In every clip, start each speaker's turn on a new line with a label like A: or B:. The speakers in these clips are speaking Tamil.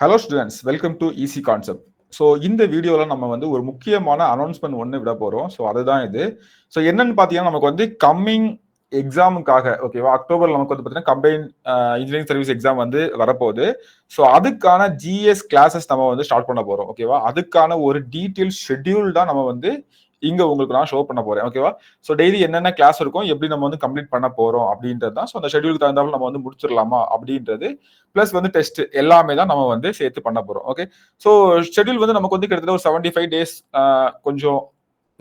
A: Hello students, welcome to easy concept. So இந்த வீடியோவில் நம்ம வந்து ஒரு முக்கியமான அனௌன்ஸ்மெண்ட் ஒன்று விட போகிறோம். ஸோ அதுதான் இது. ஸோ என்னன்னு பார்த்தீங்கன்னா, நமக்கு வந்து கம்மிங் எக்ஸாமுக்காக ஓகேவா, அக்டோபர் நமக்கு வந்து பார்த்தீங்கன்னா கம்பைன் இன்ஜினியரிங் சர்வீஸ் எக்ஸாம் வந்து வரப்போகுது. ஸோ அதுக்கான ஜிஎஸ் கிளாஸஸ் நம்ம வந்து ஸ்டார்ட் பண்ண போகிறோம். ஓகேவா, அதுக்கான ஒரு டீட்டெயில் ஷெட்யூல் தான் நம்ம வந்து இங்க உங்களுக்கு நான் ஷோ பண்ண போறேன். ஓகேவா, ஸோ டெய்லி என்னென்ன கிளாஸ் இருக்கும், எப்படி நம்ம வந்து கம்ப்ளீட் பண்ண போறோம் அப்படின்றது தான். ஸோ அந்த ஷெட்யூலுக்கு தகுந்தாலும் நம்ம வந்து முடிச்சிடலாமா அப்படின்றது, பிளஸ் வந்து டெஸ்ட் எல்லாமே தான் நம்ம வந்து சேர்த்து பண்ண போறோம். ஓகே, ஸோ ஷெட்யூல் வந்து நமக்கு வந்து கிட்டத்தட்ட ஒரு 75 டேஸ், கொஞ்சம்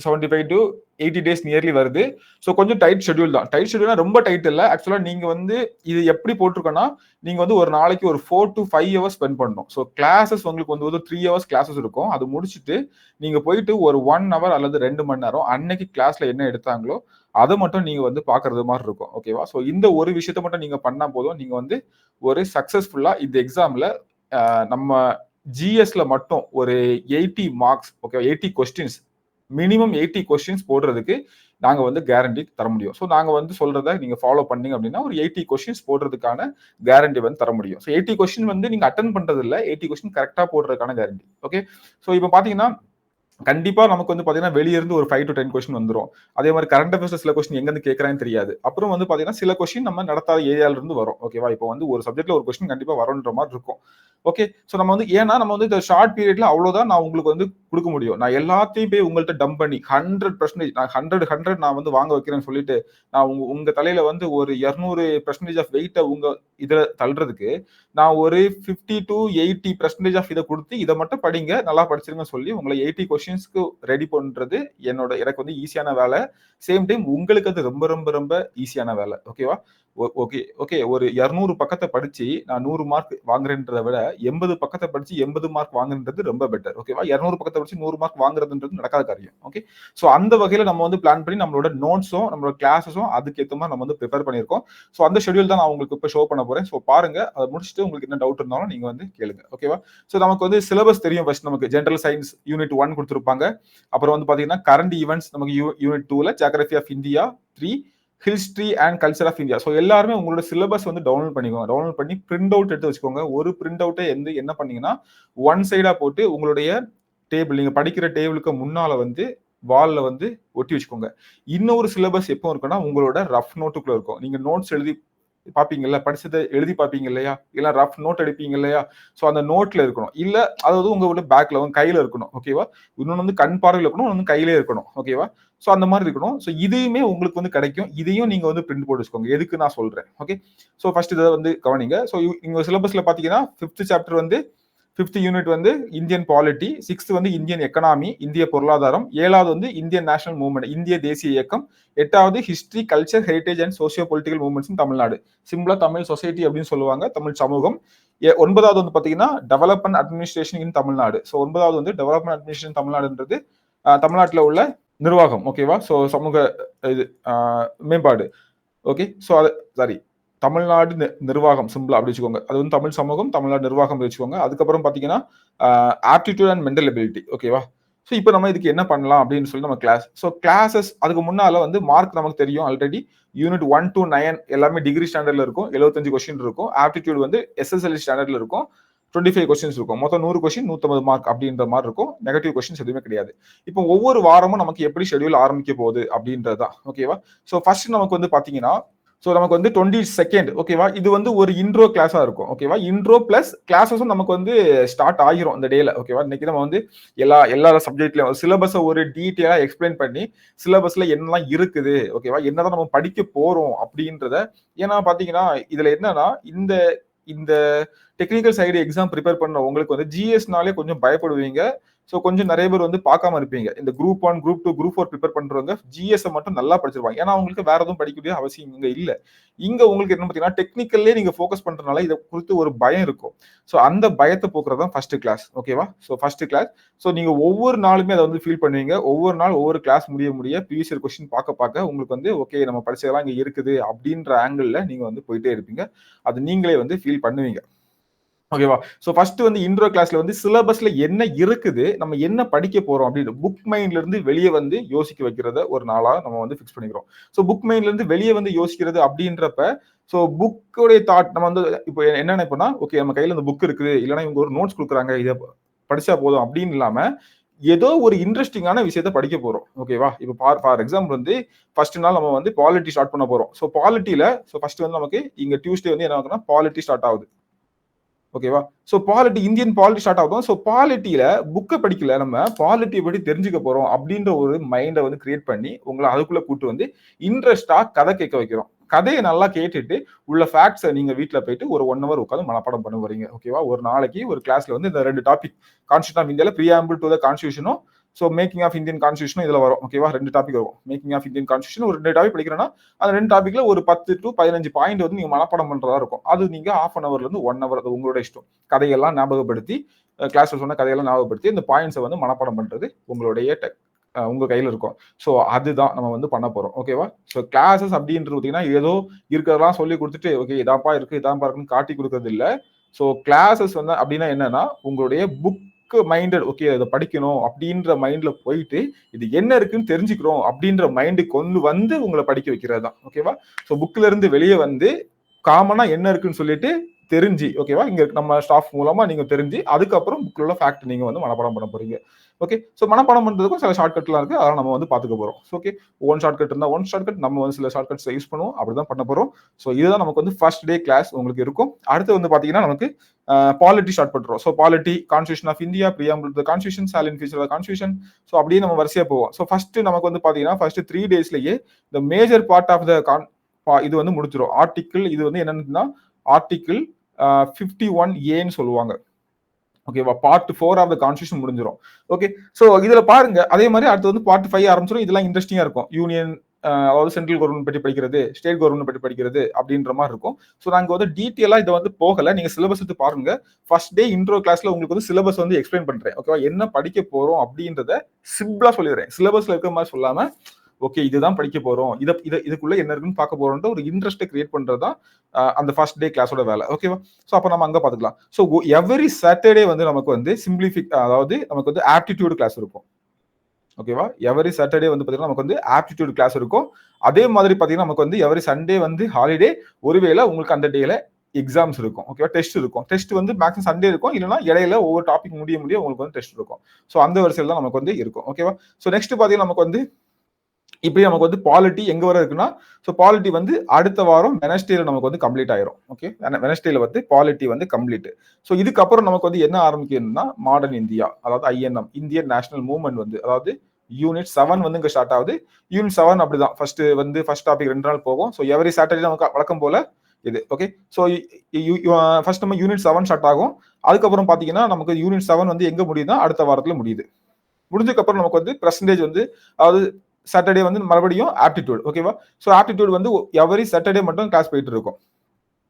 A: 75 to 80 டேஸ் நியர்லி வருது. ஸோ கொஞ்சம் டைட் ஷெட்யூல் தான். டைட் ஷெட்யூல்னா ரொம்ப டைட் இல்லை. ஆக்சுவலா நீங்க வந்து இது எப்படி போட்டிருக்கோன்னா, நீங்க வந்து ஒரு நாளைக்கு ஒரு 4 to 5 hours ஸ்பெண்ட் பண்ணணும். ஸோ கிளாஸஸ் உங்களுக்கு வந்து ஒரு 3 hours கிளாஸஸ் இருக்கும். அது முடிச்சுட்டு நீங்க போயிட்டு ஒரு 1 hour அல்லது 2 மணி நேரம் அன்னைக்கு கிளாஸ்ல என்ன எடுத்தாங்களோ அதை மட்டும் நீங்க வந்து பாக்குறது மாதிரி இருக்கும். ஓகேவா, ஸோ இந்த ஒரு விஷயத்த மட்டும் நீங்க பண்ணா போதும், நீங்க வந்து ஒரு சக்சஸ்ஃபுல்லா இந்த எக்ஸாம்ல நம்ம ஜிஎஸ்ல மட்டும் ஒரு 80 marks, okay, 80 questions, minimum 80 questions போடுறதுக்கு நாங்க வந்து கேரண்டி தர முடியும். ஸோ நாங்க வந்து சொல்றதை நீங்க ஃபாலோ பண்ணீங்க அப்படின்னா ஒரு 80 கொஸ்டின்ஸ் போடுறதுக்கான கேரண்டி வந்து தர முடியும். ஸோ 80 கொஸ்டின் வந்து நீங்க அட்டன் பண்றது இல்லை, 80 கொஸ்டின் கரெக்டா போடுறதுக்கான கேரண்டி. ஓகே, ஸோ இப்போ பாத்தீங்கன்னா கண்டிப்பா நமக்கு வந்து பாத்தீங்கன்னா வெளிய இருந்து ஒரு 5 to 10 கொஸ்டின் வந்துரும். அதே மாதிரி கரண்ட் அஃபேர்ஸ் சில கொஸ்டின் எங்க இருந்து கேட்கறான்னு தெரியாது. அப்புறம் வந்து பாத்தீங்கன்னா சில கொஸ்டின் நம்ம நடத்தாத ஏரியால இருந்து வரும். ஓகேவா, இப்போ வந்து ஒரு சப்ஜெக்ட்ல ஒரு கொஸ்டின் கண்டிப்பா வரும்ன்ற மாதிரி இருக்கும். ஓகே, ஸோ நம்ம வந்து ஏன்னா நம்ம வந்து இந்த ஷார்ட் பீரியட்ல அவ்வளவுதான் நான் உங்களுக்கு வந்து கொடுக்க முடியும். நான் எல்லாத்தையும் போய் உங்கள்கிட்ட டம்ப் பண்ணி 100% நான் 100 நான் வந்து வாங்க வைக்கிறேன்னு சொல்லிட்டு நான் உங்க தலையில வந்து ஒரு 200% ஆஃப் வெயிட்டை உங்க இதுல தள்ளுறதுக்கு நான் ஒரு 50 to 80% ஆஃப் இதை கொடுத்து இதை மட்டும் படிங்க, நல்லா படிச்சிருங்க சொல்லி உங்களை 80 கொஸ்டின்ஸ்க்கு ரெடி பண்றது எனக்கு வந்து ஈஸியான வேலை. சேம் டைம் உங்களுக்கு அது ரொம்ப ரொம்ப ரொம்ப ஈஸியான வேலை. ஓகேவா, ஓகே ஓகே, ஒரு 200 பக்கத்தை படிச்சு நான் 100 மார்க் வாங்குறேன்றதை விட 80 பக்கத்தை படிச்சு 80 மார்க் வாங்குறது ரொம்ப பெட்டர். ஓகேவா, 200 பக்கத்தை படிச்சு 100 மார்க் வாங்குறதுன்றது நடக்காத காரியம். ஓகே, ஸோ அந்த வகையில நம்ம வந்து பிளான் பண்ணி நம்மளோட நோட்ஸும் நம்மளோட கிளாஸஸும் அதுக்கு ஏற்ற மாதிரி நம்ம வந்து ப்ரிப்பேர் பண்ணியிருக்கோம். ஸோ அந்த ஷெட்யூல் தான் நான் உங்களுக்கு இப்போ ஷோ பண்ண போறேன். ஸோ பாருங்க, அதை முடிச்சுட்டு உங்களுக்கு என்ன டவுட் இருந்தாலும் நீங்க வந்து கேளுங்க. ஓகேவா, ஸோ நமக்கு வந்து சிலபஸ் தெரியும். ஃபர்ஸ்ட் நமக்கு ஜென்ரல் சயின்ஸ் யூனிட் 1 கொடுத்துருப்பாங்க. அப்புறம் வந்து பாத்தீங்கன்னா கரண்ட் ஈவெண்ட்ஸ் நமக்கு யூனிட் 2ல geography of India 3, history and culture of India. So எல்லாருமே உங்களோட சிலபஸ் வந்து டவுன்லோட் பண்ணிக்கோங்க. டவுன்லோட் பண்ணி பிரிண்ட் அவுட் எடுத்து வச்சுக்கோங்க. ஒரு பிரிண்ட் அவுட்டை என்ன பண்ணீங்கன்னா ஒன் சைடா போட்டு உங்களுடைய டேபிள், நீங்க படிக்கிற டேபிளுக்கு முன்னால வந்து வால்ல வந்து ஒட்டி வச்சுக்கோங்க. இன்னொரு சிலபஸ் எப்போ இருக்குன்னா உங்களோட ரஃப் நோட்டுக்குள்ள இருக்கும். நீங்க நோட்ஸ் எழுதி பாப்பீங்கல்ல, படிச்சதை எழுதி பாப்பீங்க இல்லையா, இல்ல ரஃப் நோட் எடுப்பீங்க இல்லையா, ஸோ அந்த நோட்ல இருக்கணும். இல்ல அதாவது உங்களோட பேக்ல உங்க கையில இருக்கணும். ஓகேவா, இன்னொன்று வந்து கண் பார்வையில் இருக்கணும், ஒன்று கையிலே இருக்கணும். ஓகேவா, ஸோ அந்த மாதிரி இருக்கணும். ஸோ இதையுமே உங்களுக்கு வந்து கிடைக்கும். இதையும் நீங்க வந்து பிரிண்ட் போட்டு வச்சுக்கோங்க. எதுக்கு நான் சொல்றேன். ஓகே, ஸோ ஃபர்ஸ்ட் இதை வந்து கவனிங்க. ஸோ இங்க சிலபஸ்ல பாத்தீங்கன்னா 5th சாப்டர் வந்து 5th யூனிட் வந்து இந்தியன் பாலிட்டி, 6th வந்து இந்தியன் எக்கனாமி, இந்திய பொருளாதாரம், 7வது வந்து இந்தியன் நேஷனல் மூவ்மெண்ட், இந்திய தேசிய இயக்கம், 8வது history, culture, heritage and socio political movements in Tamil Nadu, சிம்பிளா தமிழ் சொசைட்டி அப்படின்னு சொல்லுவாங்க, தமிழ் சமூகம். 9வது வந்து பாத்தீங்கன்னா development administration in Tamil Nadu. So 9வது வந்து டெவலப்மெண்ட் அட்மினிஸ்ட்ரேஷன் தமிழ்நாடுன்றது தமிழ்நாட்டில் உள்ள நிர்வாகம். ஓகேவா, ஸோ சமூக இது மேம்பாடு. ஓகே, ஸோ அது சாரி தமிழ்நாடு நிர்வாகம் சிம்பிளா அப்படி வச்சுக்கோங்க. அது வந்து தமிழ் சமூகம், தமிழ்நாடு நிர்வாகம் வச்சுக்கோங்க. அதுக்கப்புறம் பாத்தீங்கன்னா ஆப்டிடியூட் அண்ட் மென்டல் எபிலிட்டி. ஓகேவா, ஸோ இப்போ நம்ம இதுக்கு என்ன பண்ணலாம் அப்படின்னு சொல்லி நம்ம கிளாஸ். ஸோ கிளாஸஸ் அதுக்கு முன்னால வந்து மார்க் நமக்கு தெரியும் ஆல்ரெடி. யூனிட் 1 to 9 எல்லாமே டிகிரி ஸ்டாண்டர்ட்ல இருக்கும். 75 கொஸ்டின் இருக்கும். ஆப்டிடியூட் வந்து எஸ்எஸ்எல்சி ஸ்டாண்டர்ட்ல இருக்கும். 25 கொஸ்டின்ஸ் இருக்கும். மொத்தம் 100 கொஸ்டின் 150 மார்க் அப்படின்ற மாதிரி இருக்கும். நெகட்டிவ் கொஸ்டின்ஸ் எதுவுமே கிடையாது. இப்போ ஒவ்வொரு வாரமும் நமக்கு எப்படி ஷெட்யூல் ஆரம்பிக்க போகுது அப்படின்றது தான். ஓகேவா, ஸோ ஃபர்ஸ்ட் நமக்கு வந்து பாத்தீங்கன்னா ஸோ நமக்கு வந்து 22 ஓகேவா, இது வந்து ஒரு இன்ட்ரோ கிளாஸா இருக்கும். ஓகேவா, இன்ட்ரோ பிளஸ் கிளாஸஸும் நமக்கு வந்து ஸ்டார்ட் ஆகிரும் இந்த டேல. ஓகேவா, இன்னைக்கு நம்ம வந்து எல்லா சப்ஜெக்ட்லயும் சிலபஸை ஒரு டீட்டெயிலா எக்ஸ்பிளைன் பண்ணி சிலபஸ்ல என்னெல்லாம் இருக்குது, ஓகேவா, என்னதான் நம்ம படிக்க போறோம் அப்படின்றத. ஏன்னா பாத்தீங்கன்னா இதுல என்னன்னா இந்த இந்த டெக்னிக்கல் சைடு எக்ஸாம் ப்ரிப்பேர் பண்ண உங்களுக்கு வந்து ஜிஎஸ்னாலே கொஞ்சம் பயப்படுவீங்க. ஸோ கொஞ்சம் நிறைய பேர் வந்து பார்க்காம இருப்பீங்க. இந்த குரூப் 1, குரூப் 2, குரூப் 4 ப்ரிப்பேர் பண்றவங்க ஜிஎஸ் மட்டும் நல்லா படிச்சிருவாங்க. ஏன்னா அவங்களுக்கு வேற எதுவும் படிக்கக்கூடிய அவசியம் இங்க இல்ல. இங்க உங்களுக்கு என்ன பார்த்தீங்கன்னா டெக்னிக்கல்லே நீங்க ஃபோக்கஸ் பண்றதுனால இதை குறித்து ஒரு பயம் இருக்கும். ஸோ அந்த பயத்தை போக்குறது தான் ஃபர்ஸ்ட் கிளாஸ். ஓகேவா, ஸோ ஃபர்ஸ்ட் கிளாஸ். ஸோ நீங்க ஒவ்வொரு நாளுமே அதை வந்து ஃபீல் பண்ணுவீங்க. ஒவ்வொரு நாள் ஒவ்வொரு கிளாஸ் முடிய ப்ரீவியஸ் இயர் கொஸ்டின் பார்க்க உங்களுக்கு வந்து ஓகே நம்ம படிச்சதெல்லாம் இங்க இருக்குது அப்படின்ற ஆங்கிள் நீங்க வந்து போயிட்டே இருப்பீங்க. அது நீங்களே வந்து ஃபீல் பண்ணுவீங்க. ஓகேவா? ஸோ ஃபர்ஸ்ட் வந்து இன்ட்ரோ கிளாஸ்ல வந்து சிலபஸ்ல என்ன இருக்குது, நம்ம என்ன படிக்க போறோம் அப்படின்னு புக் மைண்ட்ல இருந்து வெளிய வந்து யோசிக்க வைக்கிறத ஒரு நாளா நம்ம வந்து ஃபிக்ஸ் பண்ணிக்கிறோம். ஸோ புக் மைண்ட்ல இருந்து வெளிய வந்து யோசிக்கிறது அப்படின்றப்ப, ஸோ புக்கோடைய தாட் நம்ம வந்து இப்போ என்ன நினைப்போம்னா, ஓகே நம்ம கையில இந்த புக் இருக்குது, இல்லன்னா இவங்க ஒரு நோட்ஸ் குடுக்குறாங்க, இத படிச்சா போதும் அப்படின்னு இல்லாம, ஏதோ ஒரு இன்ட்ரஸ்டிங்கான விஷயத்த படிக்க போறோம். ஓகேவா? இப்போ ஃபார் எக்ஸாம்பிள் வந்து ஃபர்ஸ்ட் நாள் நம்ம வந்து பாலிட்டி ஸ்டார்ட் பண்ண போறோம். ஸோ பாலிட்டில ஃபர்ஸ்ட் வந்து நமக்கு இங்க டியூஸ்டே வந்து என்ன ஆகுதுன்னா, பாலிட்டி ஸ்டார்ட் ஆகுது. ஓகேவா? So polity Indian polity start ஆகும். ஸோ பாலிட்டியில புக்க படிக்கல நம்ம பாலிட்டிய பத்தி தெரிஞ்சுக்க போறோம் அப்படின்ற ஒரு மைண்ட வந்து கிரியேட் பண்ணி உங்கள அதுக்குள்ள கூட்டு வந்து இன்ட்ரெஸ்ட்டா கதை கேட்க வைக்கிறோம். கதைய நல்லா கேட்டுட்டு உள்ள ஃபேக்ட்ஸ நீங்க வீட்ல போயிட்டு ஒரு 1 ஹவர் உட்கார்ந்து மனப்பாடம் பண்ண போறீங்க. ஓகேவா? ஒரு நாளைக்கு ஒரு கிளாஸ்ல வந்து இந்த 2 டாபிக் கான்ஸ்டிடியூஷன் ஆஃப் இந்தியால பிரியாம்பிள் டு த கான்ஸ்டிடியூஷனும் ஸோ மேக்கிங் ஆஃப் இந்தியன் கான்ஸ்டிடியூஷனும் இதுல வரும். ஓகேவா? 2 டாபிக் வரும். மேக்கிங் ஆஃப் இந்தியன் கான்ஸ்டிடியூஷன் ஒரு 2 டாபிக் படிக்கிறேன்னா, அந்த 2 டாபிக்ல ஒரு 10 டூ 15 பாயிண்ட் வந்து நீங்க மனப்பாடம் பண்றதா இருக்கும். அது நீங்க 1/2 அன் ஹவர்ல இருந்து 1 ஹவர் அது உங்களோட இஷ்டம். கதையெல்லாம் ஞாபகப்படுத்தி கிளாஸ்ல சொன்ன கதையெல்லாம் ஞாபகப்படுத்தி இந்த பாயிண்ட்ஸை வந்து மனப்பாடம் பண்றது உங்களுடைய உங்க கையில இருக்கும். ஸோ அதுதான் நம்ம வந்து பண்ண போறோம். ஓகேவா? ஸோ கிளாஸஸ் அப்படின்றது பார்த்தீங்கன்னா ஏதோ இருக்கிறதெல்லாம் சொல்லி கொடுத்துட்டு ஓகே இதாப்பா இருக்கு இதாப்பா இருக்குன்னு காட்டி கொடுக்கறது இல்லை. ஸோ கிளாஸஸ் வந்து அப்படின்னா என்னன்னா உங்களுடைய புக் மைண்டட் ஓகே இதை படிக்கணும் அப்படின்ற மைண்ட்ல போயிட்டு இது என்ன இருக்குன்னு தெரிஞ்சுக்கிறோம் அப்படின்ற மைண்டு கொண்டு வந்து உங்களை படிக்க வைக்கிறது தான். ஓகேவா? ஸோ புக்ல இருந்து வெளியே வந்து காமனா என்ன இருக்குன்னு சொல்லிட்டு தெரிஞ்சு ஓகேவா இங்க நம்ம ஸ்டாஃப் மூலமா நீங்க தெரிஞ்சு அதுக்கப்புறம் புக்ல உள்ள ஃபேக்ட் நீங்க வந்து மனப்பாடம் பண்ண போறீங்க. ஓகே ஸோ மனப்பாடம் பண்றதுக்கும் சில ஷார்ட்கட்லாம் இருக்கு அதெல்லாம் நம்ம வந்து பாத்துக்க போறோம். ஓகே ஒன் ஷார்ட்கட் இருந்தா ஒன் ஷார்ட்கட் நம்ம வந்து சில ஷார்ட்கட்ஸ் யூஸ் பண்ணுவோம் அப்படிதான் பண்ண போறோம். ஸோ இதுதான் நமக்கு வந்து ஃபர்ஸ்ட் டே கிளாஸ் உங்களுக்கு இருக்கும். அடுத்து வந்து பாத்தீங்கன்னா நமக்கு பாலிட்டி ஸ்டார்ட் பண்றோம். So polity constitution of India preamble to the constitution salient feature of constitution so அப்படியே நம்ம வரிசையா போவோம். ஸோ ஃபர்ஸ்ட் நமக்கு வந்து பாத்தீங்கன்னா ஃபர்ஸ்ட் 3 டேஸ்லயே இந்த மேஜர் பார்ட் ஆஃப் த இது வந்து முடிச்சிடும். ஆர்டிக்கிள் இது வந்து என்னன்னா ஆர்டிக்கிள் 51A சொல்லுவாங்க. ஓகேவா? பார்ட் 4 ஆஃப் த கான்ஸ்டியூஷன் முடிஞ்சிடும். ஓகே சோ இதுல பாருங்க அதே மாதிரி அடுத்து வந்து பார்ட் 5 ஆரம்பிச்சிடும். இதெல்லாம் இன்ட்ரெஸ்டிங்கா இருக்கும். யூனியன் அதாவது சென்ட்ரல் கவர்மெண்ட் பற்றி படிக்கிறது ஸ்டேட் கவர்மெண்ட் பற்றி படிக்கிறது அப்படின்ற மாதிரி இருக்கும். ஸோ நாங்க வந்து டீட்டெயிலா இதை வந்து போகல. நீங்க சிலபஸ் எடுத்து பாருங்க. ஃபர்ஸ்ட் டே இன்ட்ரோ கிளாஸ்ல உங்களுக்கு வந்து சிலபஸ் வந்து எக்ஸ்பிளைன் பண்றேன். ஓகேவா? என்ன படிக்க போறோம் அப்படின்றத சிம்பிளா சொல்லிடுறேன். சிலபஸ்ல இருக்கிற மாதிரி சொல்லாம ஓகே இதுதான் படிக்க போறோம் இதுக்குள்ள என்ன இருக்குன்னு பார்க்க போறோம்ன்ற ஒரு இன்ட்ரெஸ்ட்டை கிரியேட் பண்றதுதான் அந்த ஃபர்ஸ்ட் டே கிளாஸோட வேலை. ஓகேவா? ஸோ அப்போ நம்ம அங்க பாத்துக்கலாம். ஸோ எவ்ரி சாட்டர்டே வந்து நமக்கு வந்து அதாவது நமக்கு வந்து ஆப்டிடியூட் கிளாஸ் இருக்கும். ஓகேவா? எவரி சாட்டர்டே வந்து பாத்தீங்கன்னா நமக்கு வந்து ஆப்டிடியூட் கிளாஸ் இருக்கும். அதே மாதிரி பாத்தீங்கன்னா நமக்கு வந்து எவரி சண்டே வந்து ஹாலிடே ஒருவேளை உங்களுக்கு அந்த டேல எக்ஸாம்ஸ் இருக்கும். ஓகேவா? டெஸ்ட் இருக்கும். டெஸ்ட் வந்து மேக்ஸிமம் சண்டே இருக்கும். இல்லைன்னா இடையில ஒவ்வொரு டாபிக் முடிய உங்களுக்கு வந்து டெஸ்ட் இருக்கும். ஸோ அந்த வரிசையில் தான் நமக்கு வந்து இருக்கும். ஓகேவா? ஸோ நெக்ஸ்ட் பாத்தீங்கன்னா நமக்கு வந்து இப்படி நமக்கு வந்து பாலிட்டி எங்க வர இருக்குன்னா ஸோ பாலிட்டி வந்து அடுத்த வாரம் வெனஸ்டேல நமக்கு வந்து கம்ப்ளீட் ஆயிரும். ஓகே வெனஸ்டேல வந்து பாலிட்டி வந்து கம்ப்ளீட். ஸோ இதுக்கப்புறம் நமக்கு வந்து என்ன ஆரம்பிக்கணும்னா மாடர்ன் இந்தியா அதாவது ஐஎன்எம் இந்தியன் நேஷனல் மூவ்மெண்ட் வந்து அதாவது யூனிட் 7 வந்து இங்க ஸ்டார்ட் ஆகுது. யூனிட் 7 அப்படிதான் ஃபர்ஸ்ட் டாபிக் 2 நாள் போகும். ஸோ எவரி சாட்டர்டே நமக்கு வழக்கம் போல இது ஓகே. ஸோ ஃபர்ஸ்ட் நம்ம யூனிட் 7 ஸ்டார்ட் ஆகும். அதுக்கப்புறம் பாத்தீங்கன்னா நமக்கு யூனிட் 7 வந்து எங்க முடியுதுன்னா அடுத்த வாரத்துல முடியுது. முடிஞ்சதுக்கு நமக்கு வந்து பெர்சன்டேஜ் வந்து அதாவது சாட்டர்டே வந்து மறுபடியும் ஆப்டிடியூட். ஓகேவா? ஸோ ஆப்டிடியூட் வந்து எவரி சாட்டர்டே மட்டும் கிளாஸ் போயிட்டு இருக்கும்.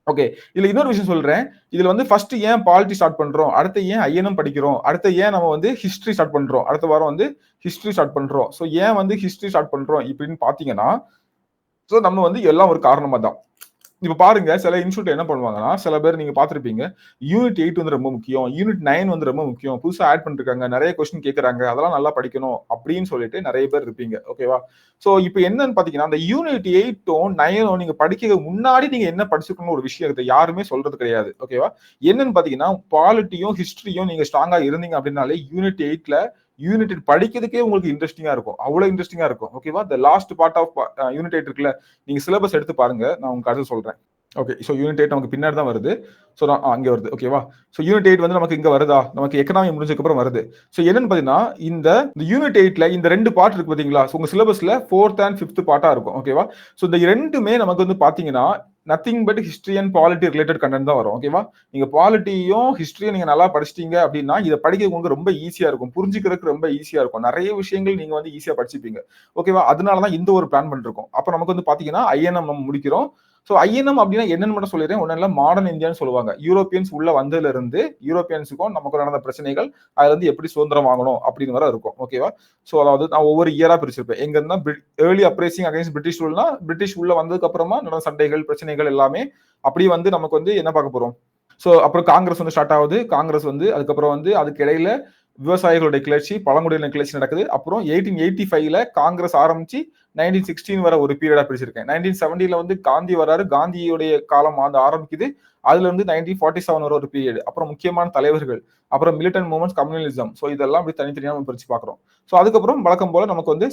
A: ஓகே இதுல இன்னொரு விஷயம் சொல்றேன். இதுல வந்து ஃபர்ஸ்ட் ஏன் பாலிட்டி ஸ்டார்ட் பண்றோம், அடுத்து ஏன் ஐஎன்எம் படிக்கிறோம், அடுத்து ஏன் நம்ம வந்து ஹிஸ்டரி ஸ்டார்ட் பண்றோம், அடுத்த வாரம் வந்து ஹிஸ்டரி ஸ்டார்ட் பண்றோம். ஸோ ஏன் வந்து ஹிஸ்டரி ஸ்டார்ட் பண்றோம் இப்படின்னு பாத்தீங்கன்னா ஸோ நம்ம வந்து எல்லாம் ஒரு காரணமா தான். இப்ப பாருங்க சில இன்ஸ்டியூட் என்ன பண்ணுவாங்கன்னா சில பேர் நீங்க பாத்திருப்பீங்க யூனிட் 8 வந்து ரொம்ப முக்கியம், யூனிட் 9 வந்து ரொம்ப முக்கியம், புதுசா ஆட் பண்ணிருக்காங்க, நிறைய கொஸ்டின் கேட்கறாங்க, அதெல்லாம் நல்லா படிக்கணும் அப்படின்னு சொல்லிட்டு நிறைய பேர் இருப்பீங்க. ஓகேவா? சோ இப்போ என்னன்னு பாத்தீங்கன்னா அந்த யூனிட் 8ம் 9ம் நீங்க படிக்கிறதுக்கு முன்னாடி நீங்க என்ன படிச்சுக்கணும் ஒரு விஷயத்தை யாருமே சொல்றது கிடையாது. ஓகேவா? என்னன்னு பாத்தீங்கன்னா பாலிட்டியும் ஹிஸ்டரியும் நீங்க ஸ்ட்ராங்கா இருந்தீங்க அப்படின்னாலே யூனிட் 8ல யூனிட் படிக்கிறதுக்கே உங்களுக்கு இன்ட்ரெஸ்டிங்கா இருக்கும். அவ்வளவு இன்ட்ரெஸ்டிங்கா இருக்கும். ஓகேவா? The last part of unit 8 இருக்குல்ல நீங்க சிலபஸ் எடுத்து பாருங்க. நான் உங்களுக்கு அடுத்து சொல்றேன். ஓகே ஸோ யூனிட் 8 நமக்கு பின்னாடி தான் வருது. ஸோ அங்கே வருது. ஓகேவா? ஸோ யூனிட் 8 வந்து நமக்கு இங்க வருதா நமக்கு எக்கனாமி முடிஞ்சதுக்கு அப்புறம் வருது. ஸோ என்னன்னு பாத்தீங்கன்னா இந்த யூனிட் 8ல இந்த 2 பார்ட் இருக்கு பாத்தீங்களா? உங்க சிலபஸ்ல 4th and 5th பார்ட்டா இருக்கும். ஓகேவா? ஸோ இந்த 2மே நமக்கு வந்து பாத்தீங்கன்னா nothing but history and polity related content தான் வரும். ஓகேவா? நீங்க பாலிட்டியும் ஹிஸ்டரியும் நீங்க நல்லா படிச்சிட்டீங்க அப்படின்னா இதை படிக்க உங்களுக்கு ரொம்ப ஈஸியா இருக்கும். புரிஞ்சுக்கிறதுக்கு ரொம்ப ஈஸியா இருக்கும். நிறைய விஷயங்கள் நீங்க வந்து ஈஸியா படிச்சுப்பீங்க. ஓகேவா? அதனாலதான் இந்த ஒரு பிளான் பண்ணிருக்கோம். அப்ப நமக்கு வந்து பாத்தீங்கன்னா ஐஎன்எம் நம்ம முடிக்கிறோம். ஸோ ஐஎன்எம் அப்படின்னா என்னன்னு மட்டும் சொல்லிடுறேன். ஒன்னும் மாடர்ன் இந்தியான்னு சொல்லுவாங்க. யூரோப்பியன்ஸ் உள்ள வந்ததுல இருந்து யூரோப்பியன்ஸுக்கும் நமக்கு நடந்த பிரச்சனைகள் அதுல இருந்து எப்படி சுதந்திரம் வாங்கணும் அப்படின்னு வர இருக்கும். ஓகேவா? ஸோ அதாவது நான் ஒவ்வொரு இயரா பிரிச்சிருப்பேன். எங்க இருந்தா ஏர்லி அப்ரைசிங் அகைன்ஸ்ட் பிரிட்டிஷ் ரூல்னா பிரிட்டிஷ் உள்ள வந்ததுக்கு அப்புறமா நடந்த சண்டைகள் பிரச்சனைகள் எல்லாமே அப்படியே வந்து நமக்கு வந்து என்ன பார்க்க போறோம் ஸோ அப்புறம் காங்கிரஸ் வந்து ஸ்டார்ட் ஆகுது. காங்கிரஸ் வந்து அதுக்கப்புறம் வந்து அதுக்கு இடையில விவசாயிகளுடைய கிளர்ச்சி, பழங்குடியின கிளர்ச்சி நடக்குது. அப்புறம் 1885ல காங்கிரஸ் ஆரம்பிச்சு 1916 வரை ஒரு பீரியடா பிரிச்சிருக்கேன். 1970ல வந்து காந்தி வராரு. காந்தியுடைய காலம் வந்து ஆரம்பிக்குது. அதுல இருந்து 1947 வரை ஒரு பீரியட். அப்புறம் முக்கியமான தலைவர்கள், அப்புறம் மிலிட்டன்ட் மூவ்மெண்ட்ஸ், கம்யூனலிசம். ஸோ இதெல்லாம் அப்படி தனித்தனியா நம்ம பிரிச்சு பார்க்குறோம். ஸோ அதுக்கப்புறம் வழக்கம் போல நமக்கு வந்து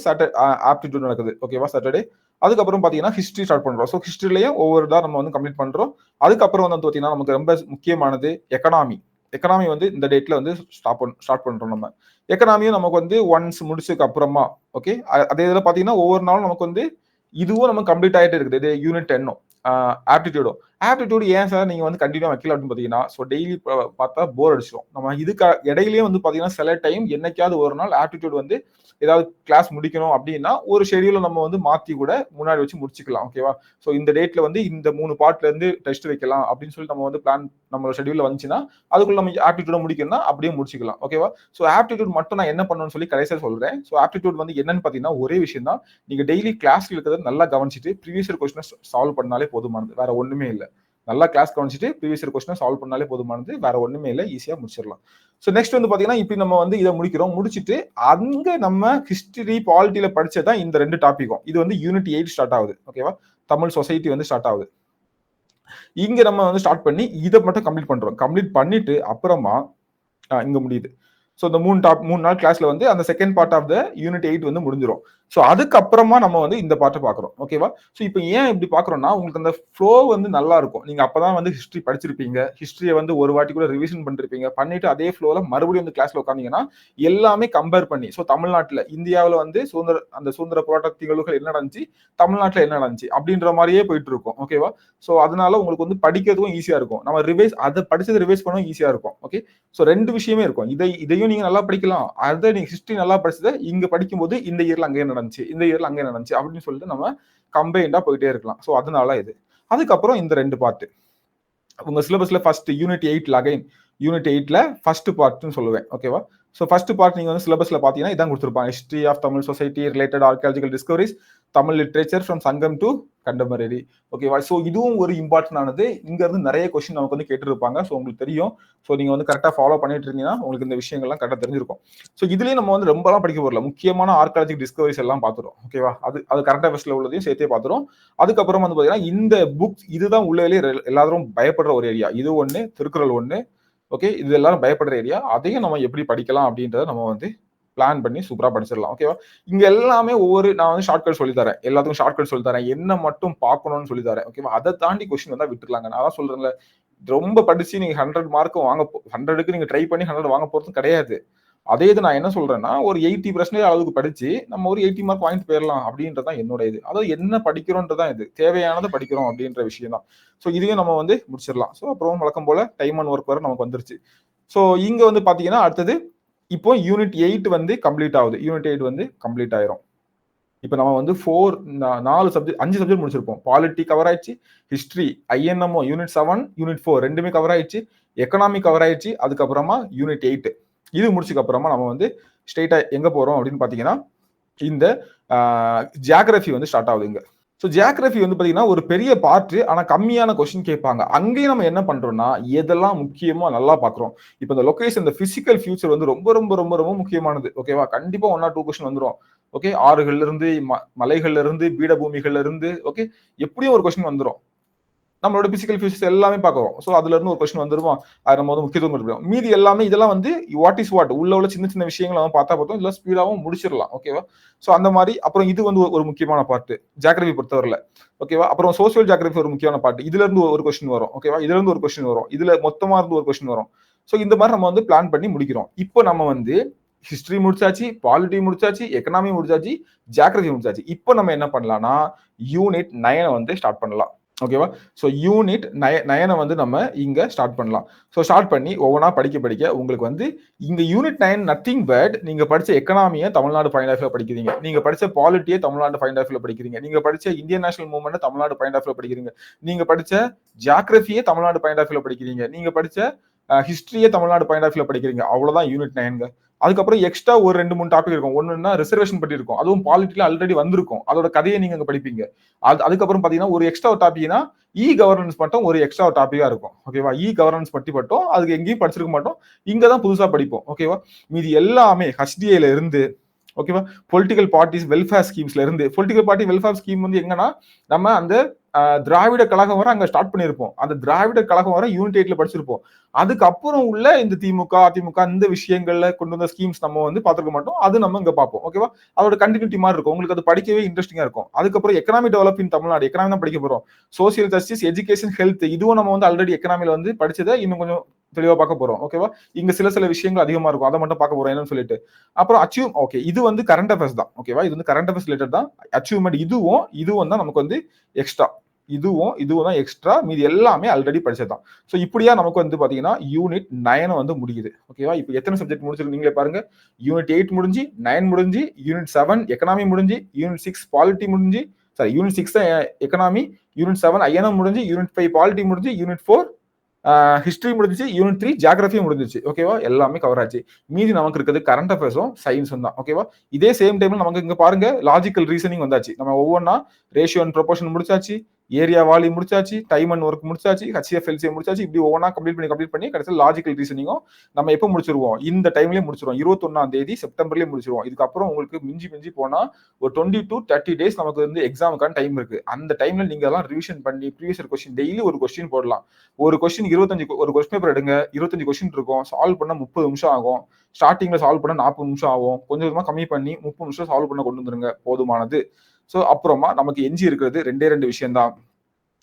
A: ஆப்டிடியூட் நடக்குது. ஓகேவா, சாட்டர்டே. அதுக்கப்புறம் பார்த்தீங்கன்னா ஹிஸ்ட்ரி ஸ்டார்ட் பண்றோம். ஸோ ஹிஸ்ட்ரிலையும் ஒவ்வொரு இதா நம்ம வந்து கம்ப்ளீட் பண்றோம். அதுக்கப்புறம் வந்து பார்த்தீங்கன்னா நமக்கு ரொம்ப முக்கியமானது எக்கனாமி. எக்கனாமி வந்து இந்த டேட்ல வந்து ஸ்டார்ட் பண்றோம் நம்ம. எக்கனாமியும் நமக்கு வந்து ஒன்ஸ் முடிச்சதுக்கு அப்புறமா, ஓகே, அதே இதில் பார்த்தீங்கன்னா ஒவ்வொரு நாளும் நமக்கு வந்து இதுவும் நம்ம கம்ப்ளீட் ஆகிட்டே இருக்குது. இது யூனிட் 10 ஆப்டிடியூடும். ஆப்டிடியூட் ஏன் சார் நீங்க வந்து கண்டினியூ வைக்கல அப்படின்னு பார்த்தீங்கன்னா, ஸோ டெய்லி பார்த்தா போர் அடிச்சிடும். நம்ம இதுக்கு இடையிலேயே வந்து பார்த்தீங்கன்னா சில டைம் என்னைக்காவது ஒரு நாள் ஆப்டிடியூட் வந்து ஏதாவது கிளாஸ் முடிக்கணும் அப்படின்னா ஒரு ஷெடியூலை நம்ம வந்து மாற்றி கூட முன்னாடி வச்சு முடிச்சுக்கலாம். ஓகேவா, ஸோ இந்த டேட்ல வந்து இந்த 3 பார்ட்ல இருந்து டெஸ்ட் வைக்கலாம் அப்படின்னு சொல்லி நம்ம வந்து பிளான் நம்மளோட ஷெடியூல்ல வந்துச்சுன்னா அதுக்குள்ள நம்ம ஆப்டிடியூட முடிக்கணும்னா அப்படியே முடிச்சுக்கலாம். ஓகேவா, ஸோ ஆப்டிடியூட் மட்டும் நான் என்ன பண்ணணும்னு சொல்லி கடைசியாக சொல்றேன். ஸோ ஆப்டிடியூட் வந்து என்னன்னு பார்த்தீங்கன்னா ஒரே விஷயம் தான். நீங்க டெய்லி கிளாஸ்ல இருக்கிறத நல்லா கவனிச்சுட்டு ப்ரீவியஸ் இயர் கொஸ்டினை சால்வ் பண்ணாலே போதுமானது, வேற ஒண்ணுமே இல்லை. நல்லா கிளாஸ் கவனிச்சுட்டு ப்ரீவியஸ் இயர் கொஸ்டினை சால்வ் பண்ணாலே போதுமானது, வேற ஒண்ணுமே இல்லை, ஈஸியா முடிச்சிடலாம். ஸோ நெக்ஸ்ட் வந்து பாத்தீங்கன்னா இப்படி நம்ம வந்து இதை முடிச்சுட்டு அங்க நம்ம ஹிஸ்டரி பாலிட்டியில படிச்சதான் இந்த 2 டாபிக்கும். இது வந்து யூனிட் 8 ஸ்டார்ட் ஆகுது. ஓகேவா, தமிழ் சொசைட்டி வந்து ஸ்டார்ட் ஆகுது. இங்க நம்ம வந்து ஸ்டார்ட் பண்ணி இதை மட்டும் கம்ப்ளீட் பண்றோம். கம்ப்ளீட் பண்ணிட்டு அப்புறமா இங்க முடியுது. ஸோ இந்த 3 நாள் கிளாஸ்ல வந்து அந்த second part of the unit 8 வந்து முடிஞ்சிடும். ஸோ அதுக்கப்புறமா நம்ம வந்து இந்த பார்ட்டை பார்க்குறோம். ஓகேவா, ஸோ இப்போ ஏன் இப்படி பார்க்குறோம்னா உங்களுக்கு அந்த ஃப்ளோ வந்து நல்லா இருக்கும். நீங்க அப்பதான் வந்து ஹிஸ்ட்ரி படிச்சிருப்பீங்க, ஹிஸ்ட்ரியை வந்து ஒரு வாட்டி கூட ரிவிஷன் பண்ணிருப்பீங்க, பண்ணிட்டு அதே ஃப்ளோல மறுபடியும் வந்து கிளாஸ்ல உட்காந்தீங்கன்னா எல்லாமே கம்பேர் பண்ணி, ஸோ தமிழ்நாட்டில் இந்தியாவில் வந்து சுதந்திர போராட்ட நிகழ்வுகள் என்ன நடந்துச்சு, தமிழ்நாட்டில் என்ன நடந்துச்சு அப்படின்ற மாதிரியே போயிட்டு இருக்கும். ஓகேவா, ஸோ அதனால உங்களுக்கு வந்து படிக்கிறதுக்கும் ஈஸியா இருக்கும். நம்ம அதை படிச்சது ரிவைஸ் பண்ணவும் ஈஸியா இருக்கும். ஓகே, ஸோ 2 விஷயமே இருக்கும். இதையும் நீங்க நல்லா படிக்கலாம், அதை நீங்க ஹிஸ்டரி நல்லா படிச்சதை இங்க படிக்கும்போது இந்த இயர்ல அங்கே நடந்துச்சு, இந்த இயர்ல அங்கே நடந்துச்சு அப்படின்னு சொல்லிட்டு நம்ம கம்பைண்டா போயிட்டே இருக்கலாம். ஸோ அதனால இது. அதுக்கப்புறம் இந்த 2 பார்ட் உங்க சிலபஸ்ல ஃபர்ஸ்ட் யூனிட் 8ல அகைன் யூனிட் 8ல ஃபர்ஸ்ட் பார்ட்னு சொல்லுவேன். ஓகேவா, ஸோ ஃபர்ஸ்ட் பார்ட் நீங்க வந்து சிலபஸ்ல பாத்தீங்கன்னா இதான் கொடுத்துருப்பாங்க. History of Tamil society related archaeological discoveries, Tamil literature from Sangam to contemporary. ஓகேவா, ஸோ இதுவும் ஒரு இம்பார்ட்டன்ட் ஆனது. இங்க இருந்து நிறைய கொஸ்டின் நமக்கு வந்து கேட்டுருப்பாங்க. ஸோ உங்களுக்கு தெரியும். ஸோ நீங்க வந்து கரெக்டா ஃபாலோ பண்ணிட்டு இருந்தீங்கன்னா உங்களுக்கு இந்த விஷயங்கள்லாம் கரெக்டா தெரிஞ்சிருக்கும். ஸோ இதுலயும் நம்ம வந்து ரொம்பலாம் படிக்க போறல, முக்கியமான ஆர்கியாலஜிக் டிஸ்கவரிஸ் எல்லாம் பார்த்துரும். ஓகேவா, அது கரெக்டா ஃபர்ஸ்ட்ல உள்ளதையும் சேர்த்தே பார்த்துரும். அதுக்கப்புறம் வந்து பாத்தீங்கன்னா இந்த புக்ஸ் இதுதான் உள்ளே எல்லாரும் பயப்படுற ஒரு ஏரியா. இது ஒண்ணு, திருக்குறள் ஒண்ணு. ஓகே, இது எல்லாரும் பயப்படுற ஏரியா. அதையும் நம்ம எப்படி படிக்கலாம் அப்படின்றத நம்ம வந்து பிளான் பண்ணி சூப்பரா படிச்சிடலாம். ஓகேவா, இங்க எல்லாமே நான் வந்து ஷார்ட்கட் சொல்லி தரேன், எல்லாத்துக்கும் ஷார்ட்கட் சொல்லி தரேன், என்ன மட்டும் பார்க்கணும்னு சொல்லி தரேன். ஓகேவா, அதை தாண்டி கொஸ்டின் வந்தா விட்டுருலாங்க. நான் தான் சொல்றேன்ல, ரொம்ப படிச்சு நீங்க 100 மார்க் 100க்கு நீங்க ட்ரை பண்ணி 100 வாங்க போறதும் கிடையாது. அதே இது நான் என்ன சொல்றேன்னா ஒரு 80% அளவுக்கு படிச்சு நம்ம ஒரு 80 மார்க் வாங்கிட்டு போயிடலாம் அப்படின்றதான் என்னோட இது. அதாவது என்ன படிக்கிறோன்றதான் இது, தேவையானதை படிக்கிறோம் அப்படின்ற விஷயம் தான். ஸோ இதையும் நம்ம வந்து முடிச்சிடலாம். ஸோ அப்புறம் வழக்கம் போல டைம் அண்ட் ஒர்க் வர நமக்கு வந்துருச்சு. ஸோ இங்க வந்து பாத்தீங்கன்னா அடுத்தது இப்போ யூனிட் 8 வந்து கம்ப்ளீட் ஆகுது. யூனிட் 8 வந்து கம்ப்ளீட் ஆயிரும். இப்போ நம்ம வந்து 5 சப்ஜெக்ட் முடிச்சிருப்போம். பாலிட்டி கவர் ஆயிடுச்சு, ஹிஸ்டரி, ஐஎன்எம்ஓ யூனிட் 7, யூனிட் 4 ரெண்டுமே கவர் ஆயிடுச்சு, எக்கனாமி கவர் ஆயிடுச்சு. அதுக்கப்புறமா யூனிட் 8 இது முடிச்சுக்கு அப்புறமா நம்ம வந்து ஸ்ட்ரெயிட்டா எங்க போறோம் அப்படின்னு பாத்தீங்கன்னா இந்த ஜியாகிரபி வந்து ஸ்டார்ட் ஆகுது இங்க. ஸோ ஜியாகிரபி வந்து பாத்தீங்கன்னா ஒரு பெரிய பார்ட், ஆனா கம்மியான கொஸ்டின் கேட்பாங்க. அங்கேயும் நம்ம என்ன பண்றோம்னா எதெல்லாம் முக்கியமோ நல்லா பாக்குறோம். இப்போ இந்த லொகேஷன், இந்த பிசிக்கல் ஃபியூச்சர் வந்து ரொம்ப ரொம்ப ரொம்ப ரொம்ப முக்கியமானது. ஓகேவா, கண்டிப்பா 1 or 2 கொஸ்டின் வந்துடும். ஓகே, ஆறுகள்ல இருந்து, மலைகள்ல இருந்து, பீடபூமிகள்ல இருந்து, ஓகே, எப்படியும் ஒரு கொஸ்டின் வந்துடும். நம்மளோட பிசிக்கல் ஃபியூச்சர்ஸ் எல்லாமே பார்க்குறோம். ஸோ அதுல இருந்து ஒரு கொஸ்டின் வந்துருவோம். அது நம்ம வந்து முக்கியத்துவம் கொடுப்போம். மீதி எல்லாமே இதெல்லாம் வந்து வாட் இஸ் வாட் உள்ள சின்ன சின்ன விஷயங்களை நம்ம பார்த்தா பார்த்தோம், இல்லை ஸ்பீடாகவும் முடிச்சிடலாம். ஓகேவா, ஸோ அந்த மாதிரி. அப்புறம் இது வந்து ஒரு முக்கியமான பார்ட் ஜியாகிரபி பொறுத்தவரையில். ஓகேவா, அப்புறம் சோசியல் ஜியாகிரபி ஒரு முக்கியமான பார்ட். இதுல இருந்து ஒரு கொஸ்டின் வரும். ஓகேவா, இதுல இருந்து ஒரு கொஸ்டின் வரும், இதுல மொத்தமா இருந்து ஒரு கொஸ்டின் வரும். ஸோ இந்த மாதிரி நம்ம வந்து பிளான் பண்ணி முடிக்கிறோம். இப்போ நம்ம வந்து ஹிஸ்டரி முடிச்சாச்சு, பாலிட்டி முடிச்சாச்சு, எக்கனாமி முடிச்சாச்சு, ஜியாகிரபி முடிச்சாச்சு. இப்போ நம்ம என்ன பண்ணலாம்னா யூனிட் 9 வந்து ஸ்டார்ட் பண்ணலாம். ஓகேவா, ஸோ யூனிட் 9 வந்து நம்ம இங்க ஸ்டார்ட் பண்ணலாம். ஸோ ஸ்டார்ட் பண்ணி ஒவ்வொன்றா படிக்க உங்களுக்கு வந்து இங்க யூனிட் 9 நத்திங் பட் நீங்க படிச்ச எக்கனாமியை தமிழ்நாடு பாயிண்ட் ஆஃப் வியூ படிக்கிறீங்க, நீங்க படிச்ச பாலிட்டியை தமிழ்நாடு பாயிண்ட் ஆஃப் வியூ படிக்கிறீங்க, நீங்க படிச்ச Indian national movement Tamil Nadu point of view படிக்கிறீங்க, நீங்க படிச்ச ஜியாகிரபியை தமிழ்நாடு பாயிண்ட் ஆஃப் வியூ படிக்கிறீங்க, நீங்க படிச்ச ஹிஸ்டரியே தமிழ்நாடு பாயிண்ட் ஆஃப் வியூல படிக்கிறீங்க, அவ்வளவுதான் யூனிட் 9. அதுக்கப்புறம் எக்ஸ்ட்ரா ஒரு 2-3 டாபிக் இருக்கும். ஒண்ணுன்னா ரிசர்வேஷன் பத்தி இருக்கும், அதுவும் பாலிட்டில ஆல்ரெடி வந்திருக்கும், அதோட கதையை நீங்க அங்க படிப்பீங்க. அதுக்கப்புறம் பாத்தீங்கன்னா ஒரு எக்ஸ்ட்ரா டாபிக்னா இ கவர்னன்ஸ் மட்டும் ஒரு எக்ஸ்ட்ரா டாபிக்கா இருக்கும். ஓகேவா, இ கவர்னன்ஸ் பத்தி மட்டும் அதுக்கு எங்கேயும் படிச்சிருக்க மாட்டோம், இங்கதான் புதுசா படிப்போம். ஓகேவா, மீதி எல்லாமே ஹெச்டிஏல இருந்து ஓகேவா, பொலிட்டிக்கல் பார்ட்டிஸ் வெல்ஃபேர் ஸ்கீம்ஸ்ல இருந்து, பொலிட்டிக்கல் பார்ட்டி வெல்ஃபேர் ஸ்கீம் வந்து எங்கன்னா நம்ம அந்த திராவிட கழகம் வர அங்க ஸ்டார்ட் பண்ணிருப்போம், அந்த திராவிட கழகம் வர யூனிட் 8ல படிச்சிருப்போம். அதுக்கப்புறம் உள்ள இந்த திமுக அதிமுக இந்த விஷயங்கள்ல கொண்டு வந்த ஸ்கீம்ஸ் நம்ம வந்து பாத்துக்க மாட்டோம், அது நம்ம இங்க பார்ப்போம். ஓகேவா, அதோட கண்டினியூட்டி மாதிரி இருக்கும், உங்களுக்கு அது படிக்கவே இன்ட்ரெஸ்டிங்கா இருக்கும். அதுக்கப்புறம் எக்கனாமி டெவலப் இன் தமிழ்நாடு, எக்கனாமி தான் படிக்க போறோம். சோசியல் ஜஸ்டிஸ், எஜுகேஷன், ஹெல்த், இதுவும் நம்ம வந்து ஆல்ரெடி எக்கனாமில வந்து படிச்சதை இன்னும் கொஞ்சம் தெளிவா பார்க்க போறோம். ஓகேவா, இங்க சில விஷயங்கள் அதிகமா இருக்கும், அதை மட்டும் பார்க்க போறோம் என்னன்னு சொல்லிட்டு. அப்புறம் அச்சீவ், ஓகே, இது வந்து கரண்ட் அஃபேர்ஸ் தான். ஓகேவா, இது வந்து கரண்ட் அஃபேர்ஸ் ரிலேட்டட் தான். அச்சீவ்மெண்ட் இதுவும் தான் நமக்கு வந்து எக்ஸ்ட்ரா, இதுவும் தான் எக்ஸ்ட்ரா, மீதி எல்லாமே ஆல்ரெடி படிச்சதுதான். ஸோ இப்படியா நமக்கு வந்து பாத்தீங்கன்னா யூனிட் 9 வந்து முடியுது. ஓகேவா, இப்போ எத்தனை சப்ஜெக்ட் முடிச்சிருக்கு நீங்களே பாருங்க. யூனிட் 8 முடிஞ்சு, 9 முடிஞ்சு, யூனிட் 7 எக்கனாமி முடிஞ்சு, யூனிட் 6 பாலிட்டி முடிஞ்சு, sorry unit 6 economy, unit 7 INM முடிஞ்சு, யூனிட் 5 பாலிட்டி முடிஞ்சு, யூனிட் 4 ஹிஸ்டரி முடிஞ்சிச்சு, யூனிட் 3 ஜியாகிரபி முடிஞ்சிச்சு. ஓகேவா, எல்லாமே கவர் ஆச்சு. மீதி நமக்கு இருக்கிறது கரண்ட் அஃபேர்ஸும் சயின்ஸும் தான். ஓகேவா, இதே சேம் டைம்ல நமக்கு இங்க பாருங்க லாஜிக்கல் ரீசனிங் வந்தாச்சு. நம்ம ஒவ்வொன்றா ரேஷியோ அண்ட் ப்ரொபோர்ஷன் முடிச்சாச்சு, ஏரியா வாலி முடிச்சாச்சு, டைம் அண்ட் ஒர்க் முடிச்சாச்சு, ஹெச்எஃப் எல்சிஏ முடிச்சாச்சு. இப்படி ஒவ்வொன்றா கம்ப்ளீட் பண்ணி கடைசியில் லாஜிக்கல் ரீசனிங்கும் நம்ம எப்போ முடிச்சிருவோம், இந்த டைம்லயே முடிச்சிருவோம், 21ஆம் தேதி செப்டம்பர்லயே முடிச்சிருவோம். இதுக்கப்புறம் உங்களுக்கு மிஞ்சி போனா ஒரு 20 to 30 days நமக்கு வந்து எக்ஸாமுக்கான டைம் இருக்கு. அந்த டைம்ல நீங்க எல்லாம் ரிவிஷன் பண்ணி ப்ரீவியஸ் கொஸ்டின் டெய்லி ஒரு கொஸ்டின் போடலாம். ஒரு கொஸ்டின் 25, ஒரு கொஸ்டின் பேப்பர் எடுங்க, 25 கொஸ்டின் இருக்கும், சால்வ் பண்ண 30 நிமிஷம் ஆகும். ஸ்டார்டிங்ல சால்வ் பண்ண 40 நிமிஷம் ஆகும், கொஞ்சம் கொஞ்சமா கம்மி பண்ணி 30 நிமிஷம் சால்வ் பண்ண கொண்டு வந்துருங்க, போதுமானது. ஸோ அப்புறமா நமக்கு எஞ்சி இருக்கிறது 2 விஷயம் தான்.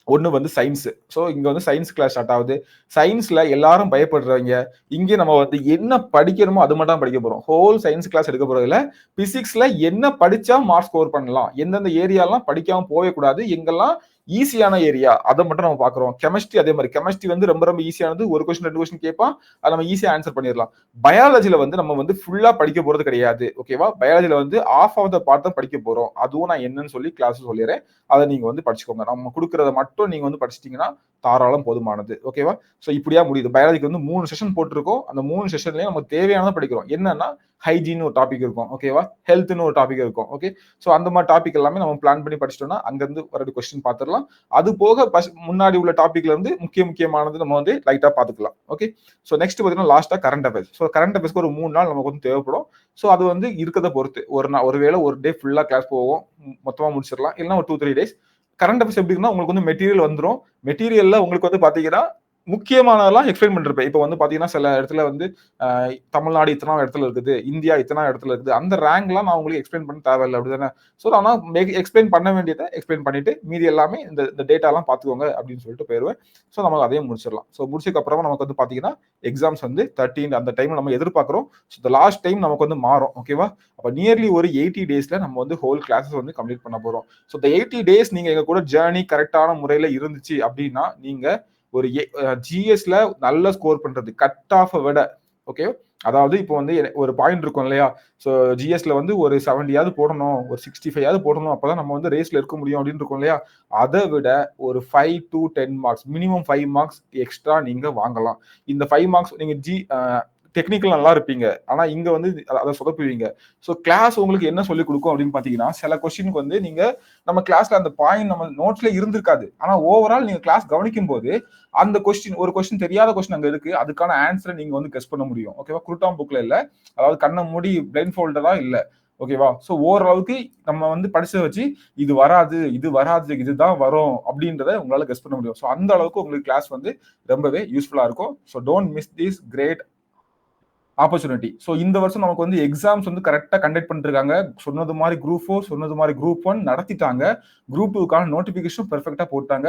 A: ஒன்னு வந்து சயின்ஸ். ஸோ இங்க வந்து சயின்ஸ் கிளாஸ் ஸ்டார்ட் ஆகுது. சயின்ஸ்ல எல்லாரும் பயப்படுறவங்க, இங்கே நம்ம வந்து என்ன படிக்கணுமோ அது மட்டும் படிக்க போறோம். ஹோல் சயின்ஸ் கிளாஸ் எடுக்க போறதுல பிசிக்ஸ்ல என்ன படிச்சா மார்க் ஸ்கோர் பண்ணலாம், எந்தெந்த ஏரியாலாம் படிக்காம போகவே கூடாது, எங்கெல்லாம் ஈஸியான ஏரியா அதை மட்டும் நம்ம பாக்குறோம். கெமிஸ்ட்ரி அதே மாதிரி, கெமிஸ்ட்ரி வந்து ரொம்ப ஈஸியானது, ஒரு கொஸ்டின் 2 கொஸ்டின் கேட்பான், அதை நம்ம ஈஸியா ஆன்சர் பண்ணிடலாம். பயாலஜில வந்து நம்ம வந்து ஃபுல்லா படிக்க போறது கிடையாது. ஓகேவா, பயாலஜில வந்து ஆஃப் ஆஃப் த பார்ட் தான் படிக்க போறோம். அதுவும் நான் என்னன்னு சொல்லி கிளாஸ் சொல்லிடுறேன், அதை நீங்க வந்து படிச்சுக்கோங்க. நம்ம கொடுக்கறத மட்டும் நீங்க வந்து படிச்சிட்டீங்கன்னா தாராளம் போதுமானது. ஓகேவா, ஸோ இப்படியா முடியுது. பயாலஜிக்கு வந்து 3 செஷன் போட்டிருக்கோம். அந்த 3 செஷன்லயும் நமக்கு தேவையானதை படிக்கிறோம். என்னன்னா ஹைஜீன் ஒரு டாபிக் இருக்கும், ஓகேவா, ஹெல்த்னு ஒரு டாபிக் இருக்கும். ஓகே, ஸோ அந்த மாதிரி டாபிக் எல்லாமே நம்ம பிளான் பண்ணி படிச்சிட்டோம்னா அங்கிருந்து ஒரு கொஸ்டின் பார்த்துடலாம். அது போக முன்னாடி உள்ள டாபிக்ல இருந்து முக்கியமானது நம்ம வந்து லைட்டா பார்த்துக்கலாம். ஓகே, ஸோ நெக்ஸ்ட் பார்த்தீங்கன்னா லாஸ்டா கரண்ட் அஃபேர்ஸ். ஸோ கரண்ட் அஃபேர்ஸ்க்கு ஒரு 3 நாள் நமக்கு வந்து தேவைப்படும். ஸோ அது வந்து இருக்கிறத பொறுத்து, ஒருவேளை ஒரு டே ஃபுல்லா கிளாஸ் போவோம், மொத்தமா முடிச்சிடலாம், இல்லைன்னா ஒரு 2-3 days. கரண்ட் அஃபேர்ஸ் எப்படின்னா உங்களுக்கு வந்து மெட்டீரியல் வந்துடும். மெட்டீரியல்ல உங்களுக்கு வந்து பாத்தீங்கன்னா முக்கியமானதெல்லாம் எக்ஸ்பிளைன் பண்ணிருப்பேன். இப்போ வந்து பாத்தீங்கன்னா சில இடத்துல வந்து தமிழ்நாடு இத்தனை இடத்துல இருக்குது, இந்தியா இத்தனை இடத்துல இருக்குது, அந்த ரேங்க்லாம் நான் உங்களுக்கு எக்ஸ்பிளைன் பண்ண தேவையில்லை, அப்படிதானே. ஸோ ஆனா எக்ஸ்பிளைன் பண்ண வேண்டியதை எக்ஸ்பிளைன் பண்ணிட்டு மீதி எல்லாமே இந்த டேட்டாலாம் பார்த்துக்கோங்க அப்படின்னு சொல்லிட்டு போயிடுவேன். ஸோ நம்ம அதையும் முடிச்சிடலாம். ஸோ முடிச்சதுக்கு அப்புறமா நமக்கு வந்து பாத்தீங்கன்னா எக்ஸாம்ஸ் வந்து 13 அந்த டைம்ல நம்ம எதிர்பார்க்கிறோம். ஸோ இந்த லாஸ்ட் டைம் நமக்கு வந்து மாறும். ஓகேவா, அப்ப நியர்லி ஒரு 80 daysல நம்ம வந்து ஹோல் கிளாஸஸ் வந்து கம்ப்ளீட் பண்ண போறோம். ஸோ இந்த 80 days நீங்க எங்க கூட ஜேர்னி கரெக்டான முறையில இருந்துச்சு அப்படின்னா நீங்க ஒரு ஜிஎஸ்ல நல்ல ஸ்கோர் பண்றது கட் ஆஃப் விட, ஓகே, அதாவது இப்போ வந்து ஒரு பாயிண்ட் இருக்கும் இல்லையா, ஸோ ஜிஎஸ்ல வந்து ஒரு 70யாவது போடணும், ஒரு 65யாவது போடணும், அப்பதான் நம்ம வந்து ரேஸ்ல இருக்க முடியும் அப்படின்னு இருக்கும் இல்லையா, அதை விட ஒரு 5 to 10 marks, minimum 5 marks extra நீங்க வாங்கலாம். இந்த 5 மார்க்ஸ் நீங்க டெக்னிக்கல் நல்லா இருப்பீங்க, ஆனா இங்க வந்து அதை சொதப்புவீங்க. ஸோ கிளாஸ் உங்களுக்கு என்ன சொல்லி கொடுக்கும் அப்படின்னு பாத்தீங்கன்னா, சில கொஸ்டினுக்கு வந்து நீங்க நம்ம கிளாஸ்ல அந்த பாயிண்ட் நம்ம நோட்ஸ்ல இருந்திருக்காது, ஆனா ஓவரால் நீங்க கிளாஸ் கவனிக்கும் போது அந்த ஒரு கொஸ்டின் தெரியாத கொஸ்டின் அங்க இருக்கு, அதுக்கான ஆன்சரை நீங்க வந்து கெஸ் பண்ண முடியும். ஓகேவா, குருட்டாம் புக்ல இல்ல, அதாவது கண்ணை மூடி பிளைண்ட் ஃபோல்டரா இல்ல. ஓகேவா, ஸோ ஓரளவுக்கு நம்ம வந்து படிச்ச வச்சு இது வராது இதுதான் வரும் அப்படின்றத உங்களால கெஸ் பண்ண முடியும். ஸோ அந்த அளவுக்கு உங்களுக்கு கிளாஸ் வந்து ரொம்பவே யூஸ்ஃபுல்லா இருக்கும். So don't miss this great opportunity. So இந்த வருஷம் நமக்கு வந்து எக்ஸாம்ஸ் வந்து கரெக்டாக கண்டக்ட் பண்ணிருக்காங்க. சொன்னது மாதிரி குரூப் 4, சொன்னது மாதிரி குரூப் 1 நடத்திட்டாங்க. குரூப் 2க்கான நோட்டிபிகேஷன் பெர்ஃபெக்டா போட்டாங்க.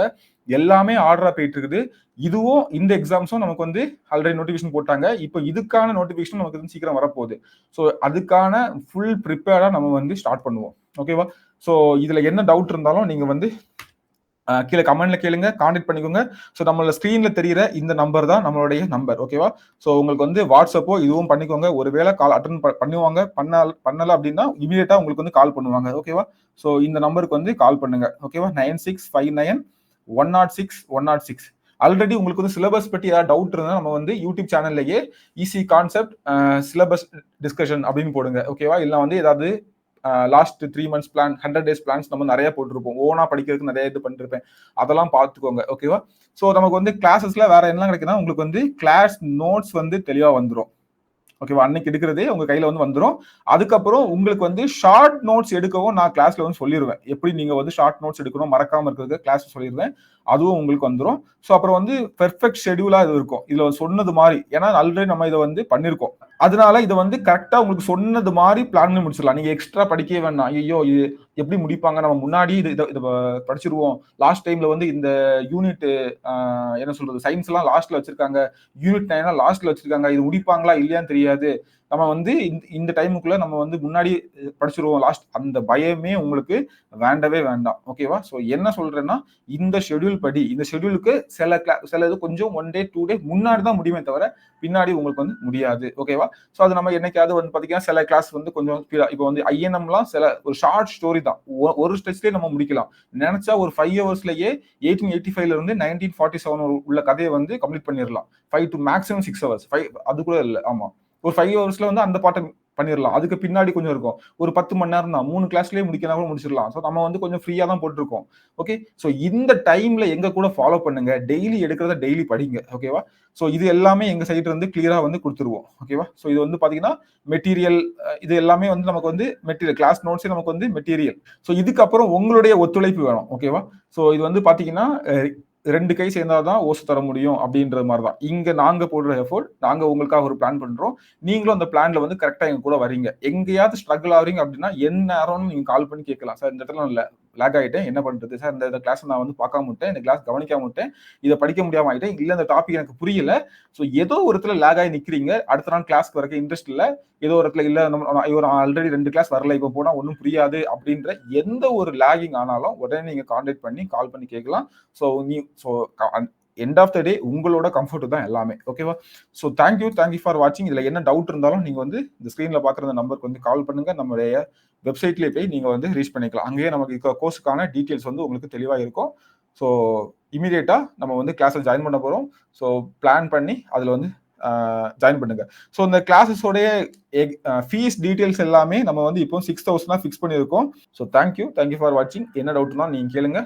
A: எல்லாமே ஆர்டரா போயிட்டு இருக்குது. இதுவும் இந்த எக்ஸாம்ஸும் நமக்கு வந்து ஆல்ரெடி நோட்டிபிகேஷன் போட்டாங்க. இப்போ இதுக்கான நோட்டிபிகேஷன் நமக்கு வந்து சீக்கிரம் வரப்போகுது. ஸோ அதுக்கான ஃபுல் ப்ரிப்பேர்டா நம்ம வந்து ஸ்டார்ட் பண்ணுவோம். ஓகேவா, ஸோ இதுல என்ன டவுட் இருந்தாலும் நீங்க வந்து கீழே கமெண்ட்ல கேளுங்க, கான்டாக்ட் பண்ணிக்கோங்க. ஸோ நம்மளோட ஸ்கிரீன்ல தெரியிற இந்த நம்பர் தான் நம்மளுடைய நம்பர். ஓகேவா, ஸோ உங்களுக்கு வந்து வாட்ஸ்அப்போ இதுவும் பண்ணிக்கோங்க. ஒருவேளை கால் அட்டன் பண்ணுவாங்க, பண்ணல அப்படின்னா இமீடியட்டா உங்களுக்கு வந்து கால் பண்ணுவாங்க. ஓகேவா, ஸோ இந்த நம்பருக்கு வந்து கால் பண்ணுங்க. ஓகேவா, 9659 106 106. ஆல்ரெடி உங்களுக்கு வந்து சிலபஸ் பற்றி ஏதாவது டவுட் இருந்தால் நம்ம வந்து யூடியூப் சேனல்லையே ஈஸி கான்செப்ட் சிலபஸ் டிஸ்கஷன் அப்படின்னு போடுங்க, ஓகேவா? இல்லை வந்து ஏதாவது last 3 months plan, 100 days plans நம்ம நிறைய போட்டிருப்போம். ஓனா படிக்கிறதுக்கு நிறைய இது பண்ணிருப்பேன், அதெல்லாம் பார்த்துக்கோங்க, ஓகேவா? ஸோ நமக்கு வந்து கிளாஸஸ்ல வேற என்ன கிடைக்குன்னா, உங்களுக்கு வந்து கிளாஸ் நோட்ஸ் வந்து தெளிவா வந்துடும், ஓகேவா? அன்னைக்கு எடுக்கிறதே உங்க கையில வந்து வந்துடும். அதுக்கப்புறம் உங்களுக்கு வந்து ஷார்ட் நோட்ஸ் எடுக்கவும் நான் கிளாஸ்ல வந்து சொல்லிடுவேன். எப்படி நீங்க வந்து ஷார்ட் நோட்ஸ் எடுக்கணும் மறக்காம இருக்கிறதுக்கு கிளாஸ் சொல்லிடுவேன். அதுவும் உங்களுக்கு வந்துடும். ஸோ அப்புறம் வந்து பெர்ஃபெக்ட் ஷெடியூலா இது இருக்கும். இதுல சொன்னது மாதிரி, ஏன்னா ஆல்ரெடி நம்ம இதை வந்து பண்ணிருக்கோம். அதனால இதை வந்து கரெக்டா உங்களுக்கு சொன்னது மாதிரி பிளான் பண்ணி முடிச்சிடலாம். நீங்க எக்ஸ்ட்ரா படிக்கவே வேண்டாம். ஐயோ இது எப்படி முடிப்பாங்க, நம்ம முன்னாடி இதை படிச்சிருவோம். லாஸ்ட் டைம்ல வந்து இந்த யூனிட் என்ன சொல்றது, சயின்ஸ் எல்லாம் லாஸ்ட்ல வச்சிருக்காங்க, யூனிட் 9 லாஸ்ட்ல வச்சிருக்காங்க, இது முடிப்பாங்களா இல்லையான்னு தெரியாது, நம்ம வந்து இந்த டைமுக்குள்ள நம்ம வந்து முன்னாடி படிச்சிருவோம் லாஸ்ட், அந்த பயமே உங்களுக்கு வேண்டவே வேண்டாம், ஓகேவா? ஸோ என்ன சொல்றேன்னா, இந்த ஷெடியூல் படி, இந்த ஷெடியூலுக்கு சில இது கொஞ்சம் 1 day 2 day முன்னாடி தான் முடியுமே தவிர பின்னாடி உங்களுக்கு வந்து முடியாது, ஓகேவா? ஸோ அது நம்ம என்னைக்காவது வந்து பாத்தீங்கன்னா சில கிளாஸ் வந்து கொஞ்சம் இப்போ வந்து ஐஎன்எம்லாம் சில ஒரு ஷார்ட் ஸ்டோரி தான், ஒரு ஸ்ட்ரெச்லேயே நம்ம முடிக்கலாம். நினைச்சா ஒரு 5 hours-லயே 1885 இருந்து 1947 உள்ள கதையை வந்து கம்ப்ளீட் பண்ணிடலாம். 5 to maximum 6 hours, 5 அது கூட இல்லை. ஆமா, ஒரு 5 hours-ல வந்து அந்த பாட்டை பண்ணிடலாம். அதுக்கு பின்னாடி கொஞ்சம் இருக்கும், ஒரு 10 மணி நேரம் தான், 3 கிளாஸ்லயே முடிக்கலாம் கூட முடிச்சிடலாம். ஸோ நம்ம வந்து கொஞ்சம் ஃப்ரீயா தான் போட்டிருக்கோம், ஓகே? ஸோ இந்த டைம்ல எங்க கூட ஃபாலோ பண்ணுங்க, டெய்லி எடுக்கிறத டெய்லி படிங்க, ஓகேவா? ஸோ இது எல்லாமே எங்க சைடு இருந்து கிளியரா வந்து கொடுத்துருவோம், ஓகேவா? ஸோ இது வந்து பாத்தீங்கன்னா மெட்டீரியல், இது எல்லாமே வந்து நமக்கு வந்து மெட்டீரியல், கிளாஸ் நோட்ஸே நமக்கு வந்து மெட்டீரியல். ஸோ இதுக்கப்புறம் உங்களுடைய ஒத்துழைப்பு வேணும், ஓகேவா? ஸோ இது வந்து பாத்தீங்கன்னா 2 கை சேர்ந்தாதான் ஓசு தர முடியும் அப்படின்ற மாதிரி தான். இங்க நாங்க போடுற எஃபோர்ட், நாங்க உங்களுக்காக ஒரு பிளான் பண்றோம், நீங்களும் அந்த பிளான்ல வந்து கரெக்டா எங்க கூட வரீங்க. எங்கேயாவது ஸ்ட்ரகிள் ஆகுறீங்க அப்படின்னா என்ன நேரம்னு நீங்க கால் பண்ணி கேட்கலாம். சார் இந்த இடத்துல நான் லேக் ஆகிட்டேன், என்ன பண்றது சார், இந்த கிளாஸ் நான் வந்து பார்க்காம விட்டேன், இந்த கிளாஸ் கவனிக்காம விட்டேன், இதை படிக்க முடியாம ஆகிட்டேன், இல்ல இந்த டாபிக் எனக்கு புரியல. ஸோ ஏதோ ஒரு இடத்துல லேக் ஆகி நிக்கிறீங்க, அடுத்த நாள் கிளாஸ்க்கு வரக்க இன்ட்ரெஸ்ட் இல்ல, ஏதோ ஒரு இடத்துல இல்ல நம்ம ஆல்ரெடி 2 கிளாஸ் வரல, இப்போ போனா ஒன்றும் புரியாது அப்படின்ற எந்த ஒரு லேகிங் ஆனாலும் உடனே நீங்க கான்டாக்ட் பண்ணி கால் பண்ணி கேட்கலாம். ஸோ எண்ட் ஆஃப் த டே உங்களோட கம்ஃபர்ட் தான் எல்லாமே, ஓகேவா? ஸோ தேங்க்யூ ஃபார் வாட்சிங். இதுல என்ன டவுட் இருந்தாலும் நீங்க வந்து இந்த ஸ்கிரீன்ல பாக்குற இந்த நம்பருக்கு வந்து கால் பண்ணுங்க. நம்மளுடைய வெப்சைட்லேயே போய் நீங்க வந்து ரீச் பண்ணிக்கலாம். அங்கேயே நமக்கு கோர்ஸுக்கான டீட்டெயில்ஸ் வந்து உங்களுக்கு தெளிவா இருக்கும். ஸோ இமீடியட்டா நம்ம வந்து கிளாஸ்ல ஜாயின் பண்ண போறோம். ஸோ பிளான் பண்ணி அதுல வந்து ஜாயின் பண்ணுங்க. ஸோ இந்த கிளாஸஸோடைய ஃபீஸ் டீட்டெயில்ஸ் எல்லாமே நம்ம வந்து இப்போ 6,000 ஃபிக்ஸ் பண்ணியிருக்கோம். ஸோ தேங்க்யூ ஃபார் வாட்சிங். என்ன டவுட்னா நீங்க கேளுங்க.